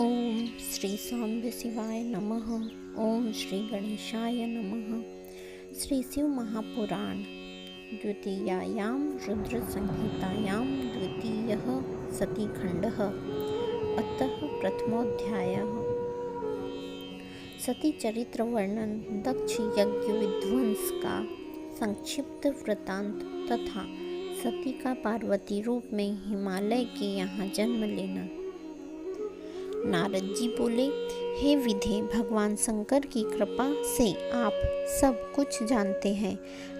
ओम श्री सांब शिवाय नमः। ओम श्री गणेशाय नमः। श्री शिव महापुराण द्वितीयायां रुद्र संहितायां द्वितीयः सतीखण्डः। अतः प्रथमोऽध्यायः। सती चरित्र वर्णन, दक्ष यज्ञ विध्वंस का संक्षिप्त वृतांत तथा सती का पार्वती रूप में हिमालय के यहाँ जन्म लेना। नारद जी बोले, हे विधे, भगवान शंकर की कृपा से आप सब कुछ जानते हैं।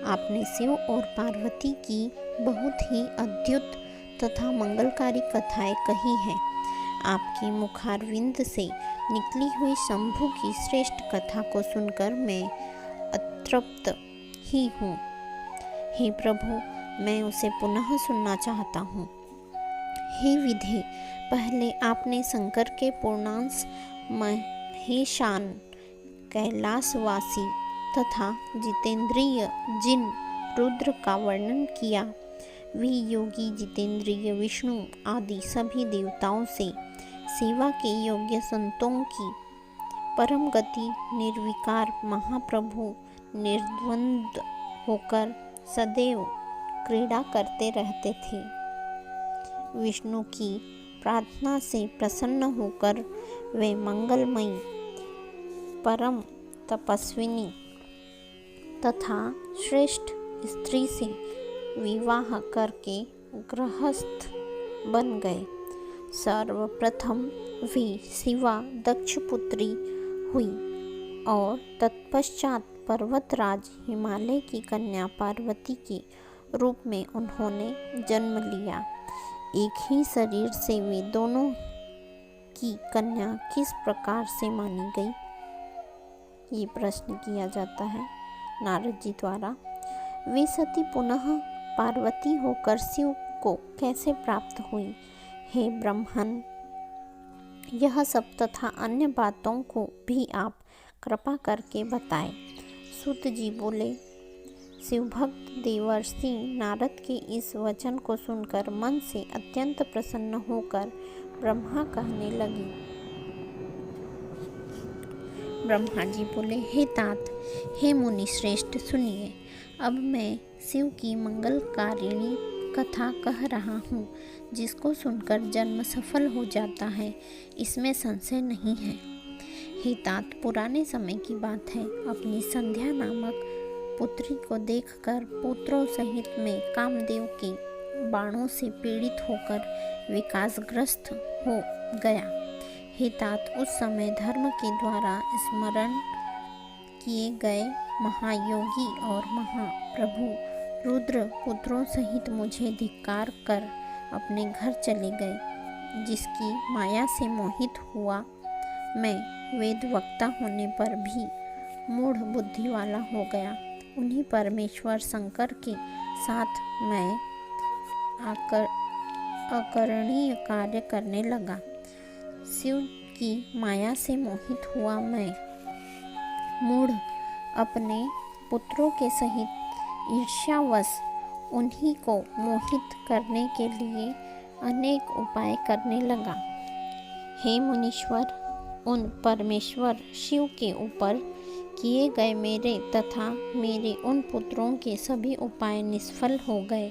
आपने शिव और पार्वती की बहुत ही अद्भुत तथा मंगलकारी कथाएं कही हैं। आपकी मुखारविंद से निकली हुई शंभु की श्रेष्ठ कथा को सुनकर मैं अतृप्त ही हूँ। हे प्रभु, मैं उसे पुनः सुनना चाहता हूँ। हे विधे, पहले आपने शंकर के पूर्णांश महेशान, कैलाशवासी तथा जितेंद्रिय जिन रुद्र का वर्णन किया। वे योगी जितेंद्रिय विष्णु आदि सभी देवताओं से सेवा के योग्य संतों की परम गति निर्विकार महाप्रभु निर्द्वंद होकर सदैव क्रीड़ा करते रहते थे। विष्णु की प्रार्थना से प्रसन्न होकर वे मंगलमयी परम तपस्विनी तथा श्रेष्ठ स्त्री से विवाह करके गृहस्थ बन गए। सर्वप्रथम वे शिवा दक्ष पुत्री हुई और तत्पश्चात पर्वतराज हिमालय की कन्या पार्वती के रूप में उन्होंने जन्म लिया। एक ही शरीर से वे दोनों की कन्या किस प्रकार से मानी गई, ये प्रश्न किया जाता है नारद जी द्वारा। वे सती पुनः पार्वती होकर शिव को कैसे प्राप्त हुई? हे ब्रह्मन, यह सब तथा अन्य बातों को भी आप कृपा करके बताएं। सूत जी बोले, शिवभक्त देवर्षि नारद के इस वचन को सुनकर मन से अत्यंत प्रसन्न होकर ब्रह्मा कहने लगी। ब्रह्मा जी बोले, हे तात, हे मुनि श्रेष्ठ, सुनिए। अब मैं शिव की मंगलकारिणी कथा कह रहा हूँ, जिसको सुनकर जन्म सफल हो जाता है, इसमें संशय नहीं है। हे तात, पुराने समय की बात है। अपनी संध्या नामक पुत्री को देखकर पुत्रों सहित मैं कामदेव के बाणों से पीड़ित होकर विकासग्रस्त हो गया। हे तात, उस समय धर्म के द्वारा स्मरण किए गए महायोगी और महाप्रभु रुद्र पुत्रों सहित मुझे धिक्कार कर अपने घर चले गए। जिसकी माया से मोहित हुआ मैं वेदवक्ता होने पर भी मूढ़ बुद्धि वाला हो गया। उन्हीं परमेश्वर शंकर के साथ मैं अकरणीय कार्य करने लगा। शिव की माया से मोहित हुआ मैं मूढ़ अपने पुत्रों के सहित ईर्ष्यावश उन्हीं को मोहित करने के लिए अनेक उपाय करने लगा। हे मुनीश्वर, उन परमेश्वर शिव के ऊपर किए गए मेरे तथा मेरे उन पुत्रों के सभी उपाय निष्फल हो गए।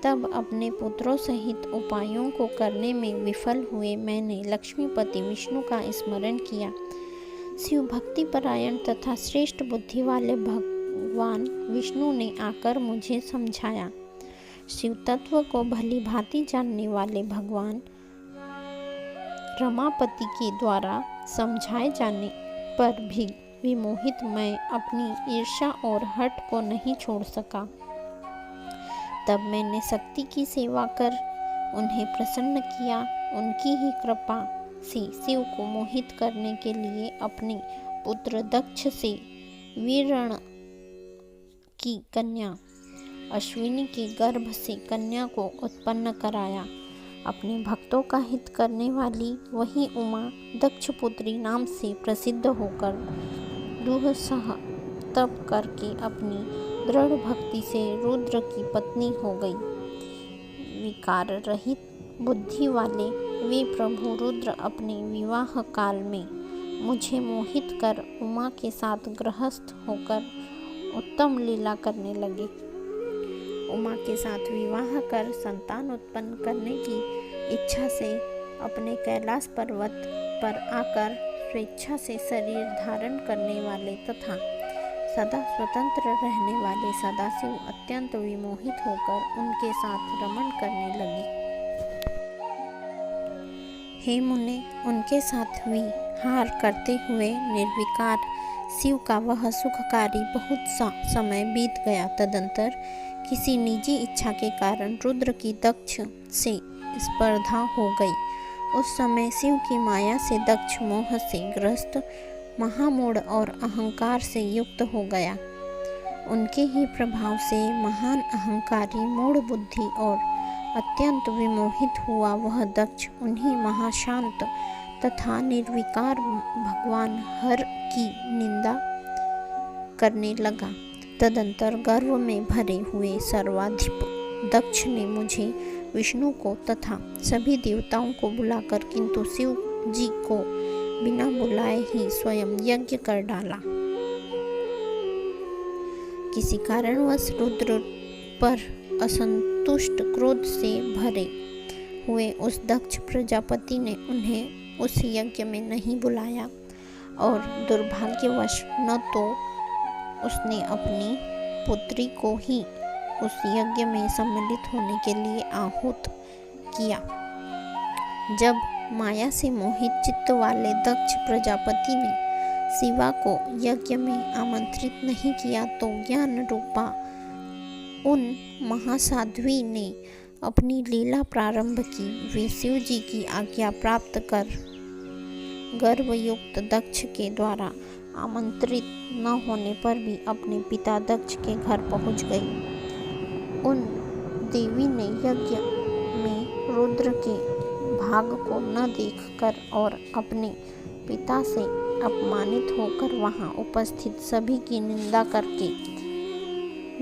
तब अपने पुत्रों सहित उपायों को करने में विफल हुए मैंने लक्ष्मीपति विष्णु का स्मरण किया। शिव भक्ति परायण तथा श्रेष्ठ बुद्धि वाले भगवान विष्णु ने आकर मुझे समझाया। शिव तत्व को भली भांति जानने वाले भगवान रमापति के द्वारा समझाए जाने पर भी विमोहित मैं अपनी ईर्ष्या और हठ को नहीं छोड़ सका। तब मैंने शक्ति की सेवा कर उन्हें प्रसन्न किया। उनकी ही कृपा से शिव को मोहित करने के लिए अपने पुत्र दक्ष से वीरण की कन्या अश्विनी के गर्भ से कन्या को उत्पन्न कराया। अपने भक्तों का हित करने वाली वही उमा दक्ष पुत्री नाम से प्रसिद्ध होकर दुःसह तप करके अपनी दृढ़ भक्ति से रुद्र की पत्नी हो गई। विकार रहित बुद्धि वाले वे प्रभु रुद्र अपने विवाह काल में मुझे मोहित कर उमा के साथ गृहस्थ होकर उत्तम लीला करने लगे। उमा के साथ विवाह कर संतान उत्पन्न करने की इच्छा से अपने कैलाश पर्वत पर आकर स्वेच्छा से शरीर धारण करने वाले तथा सदा स्वतंत्र रहने वाले सदाशिव अत्यंत विमोहित होकर उनके साथ रमण करने लगे। हे मुने, उनके साथ विहार करते हुए निर्विकार शिव का वह सुखकारी बहुत समय बीत गया। तदंतर किसी निजी इच्छा के कारण रुद्र की दक्ष से स्पर्धा हो गई। उस समय शिव की माया से दक्ष मोह से ग्रस्त, महामूढ़ और अहंकार से युक्त हो गया। उनके ही प्रभाव से महान अहंकारी, मूढ़ बुद्धि और अत्यंत विमोहित हुआ वह दक्ष उन्हीं महाशांत तथा निर्विकार भगवान हर की निंदा करने लगा। तदंतर गर्व में भरे हुए सर्वाधिप दक्ष ने मुझे, विष्णु को तथा सभी देवताओं को बुलाकर किंतु शिव जी को बिना बुलाए ही स्वयं यज्ञ कर डाला। किसी कारणवश रुद्र पर असंतुष्ट क्रोध से भरे हुए उस दक्ष प्रजापति ने उन्हें उस यज्ञ में नहीं बुलाया और दुर्भाग्यवश न तो उसने अपनी पुत्री को ही उस यज्ञ में सम्मिलित होने के लिए आहूत किया। जब माया से मोहित चित्त वाले दक्ष प्रजापति ने शिवा को यज्ञ में आमंत्रित नहीं किया तो ज्ञान रूपा उन महासाध्वी ने अपनी लीला प्रारंभ की। वे शिव जी की आज्ञा प्राप्त कर गर्वयुक्त दक्ष के द्वारा आमंत्रित न होने पर भी अपने पिता दक्ष के घर पहुंच गई। उन देवी ने यज्ञ में रुद्र के भाग को न देखकर और अपने पिता से अपमानित होकर वहां उपस्थित सभी की निंदा करके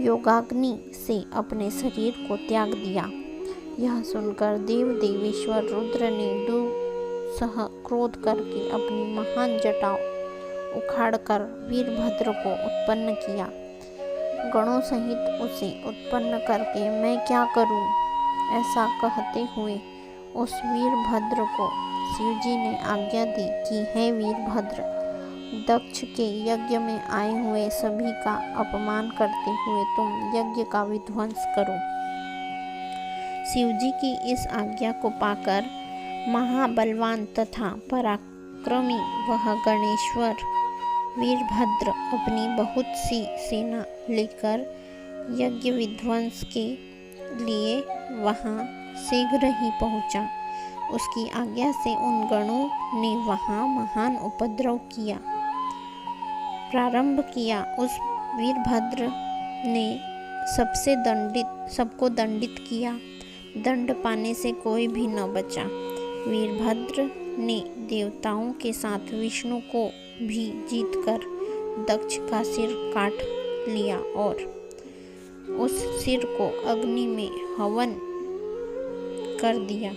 योगाग्नि से अपने शरीर को त्याग दिया। यह सुनकर देव देवेश्वर रुद्र ने दुस्सह क्रोध करके अपनी महान जटा उखाड़कर वीरभद्र को उत्पन्न किया। गणों सहित उसे उत्पन्न करके मैं क्या करूं, ऐसा कहते हुए उस वीरभद्र को शिवजी ने आज्ञा दी कि हे वीरभद्र, दक्ष के यज्ञ में आए हुए सभी का अपमान करते हुए तुम यज्ञ का विध्वंस करो। शिवजी की इस आज्ञा को पाकर महाबलवान तथा पराक्रमी वह गणेश्वर वीरभद्र अपनी बहुत सी सेना लेकर यज्ञ विध्वंस के लिए वहां शीघ्र ही पहुंचा। उसकी आज्ञा से उन गणों ने वहां महान उपद्रव किया प्रारंभ किया। उस वीरभद्र ने सबको दंडित किया। दंड पाने से कोई भी न बचा। वीरभद्र ने देवताओं के साथ विष्णु को भी जीतकर दक्ष का सिर काट लिया और उस सिर को अग्नि में हवन कर दिया।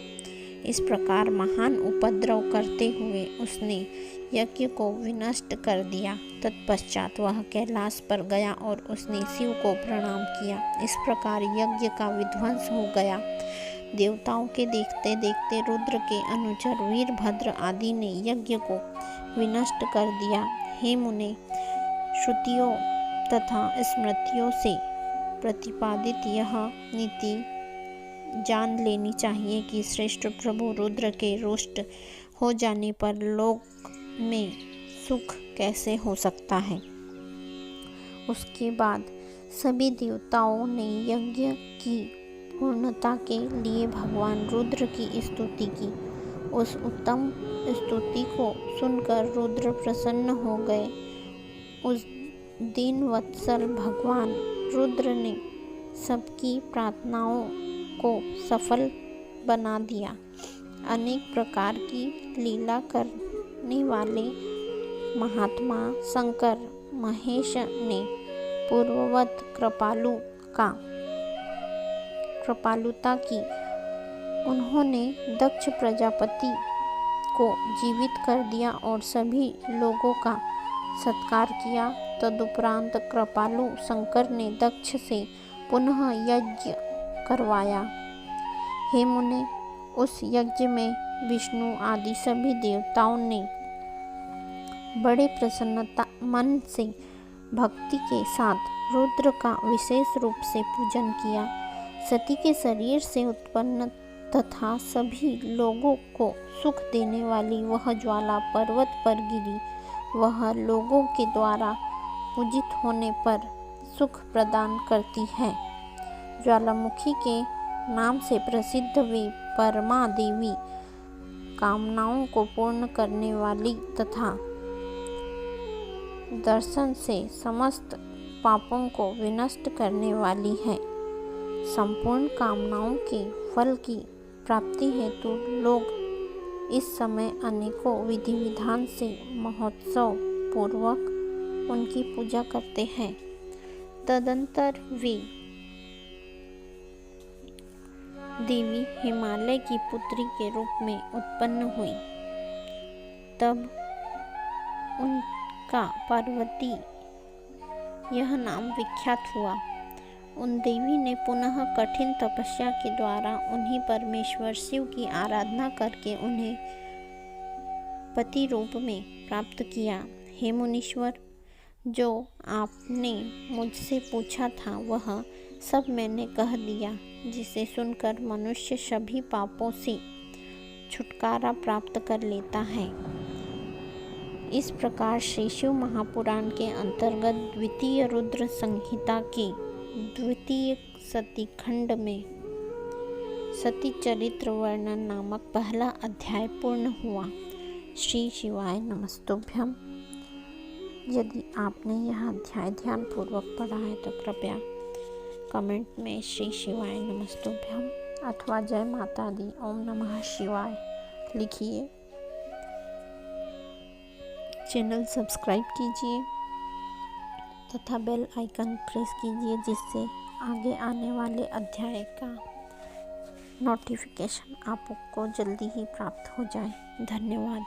इस प्रकार महान उपद्रव करते हुए उसने यज्ञ को विनष्ट कर दिया। तत्पश्चात वह कैलाश पर गया और उसने शिव को प्रणाम किया। इस प्रकार यज्ञ का विध्वंस हो गया। देवताओं के देखते देखते रुद्र के अनुचर वीरभद्र आदि ने यज्ञ को विनष्ट कर दिया। हे मुने, श्रुतियों तथा स्मृतियों से प्रतिपादित यह नीति जान लेनी चाहिए कि श्रेष्ठ प्रभु रुद्र के रुष्ट हो जाने पर लोक में सुख कैसे हो सकता है। उसके बाद सभी देवताओं ने यज्ञ की पूर्णता के लिए भगवान रुद्र की स्तुति की। उस उत्तम स्तुति को सुनकर रुद्र प्रसन्न हो गए। उस दिन वत्सल भगवान रुद्र ने सबकी प्रार्थनाओं को सफल बना दिया। अनेक प्रकार की लीला करने वाले महात्मा शंकर महेश ने पूर्ववत कृपालुता की उन्होंने दक्ष प्रजापति को जीवित कर दिया और सभी लोगों का सत्कार किया। तदुपरांत कृपालु शंकर ने दक्ष से पुनः यज्ञ करवाया। हे मुने, उस यज्ञ में विष्णु आदि सभी देवताओं ने बड़े प्रसन्नता मन से भक्ति के साथ रुद्र का विशेष रूप से पूजन किया। सती के शरीर से उत्पन्न तथा सभी लोगों को सुख देने वाली वह ज्वाला पर्वत पर गिरी। वह लोगों के द्वारा पूजित होने पर सुख प्रदान करती है। ज्वालामुखी के नाम से प्रसिद्ध वे परमा देवी कामनाओं को पूर्ण करने वाली तथा दर्शन से समस्त पापों को विनष्ट करने वाली है। संपूर्ण कामनाओं के फल की प्राप्ति हेतु लोग इस समय अनेकों विधि विधान से महोत्सव पूर्वक उनकी पूजा करते हैं। तदंतर वे देवी हिमालय की पुत्री के रूप में उत्पन्न हुई। तब उनका पार्वती यह नाम विख्यात हुआ। उन देवी ने पुनः कठिन तपस्या के द्वारा उन्हीं परमेश्वर शिव की आराधना करके उन्हें पति रूप में प्राप्त किया। हे मुनीश्वर, जो आपने मुझसे पूछा था वह सब मैंने कह दिया, जिसे सुनकर मनुष्य सभी पापों से छुटकारा प्राप्त कर लेता है। इस प्रकार श्री शिव महापुराण के अंतर्गत द्वितीय रुद्र संहिता के द्वितीय सती खंड में सती चरित्र वर्णन नामक पहला अध्याय पूर्ण हुआ। श्री शिवाय नमस्तुभ्यम। यदि आपने यह अध्याय ध्यानपूर्वक पढ़ा है तो कृपया कमेंट में श्री शिवाय नमस्तुभ्यम अथवा जय माता दी ओम नमः शिवाय लिखिए। चैनल सब्सक्राइब कीजिए तथा बेल आइकन प्रेस कीजिए, जिससे आगे आने वाले अध्याय का नोटिफिकेशन आपको जल्दी ही प्राप्त हो जाए। धन्यवाद।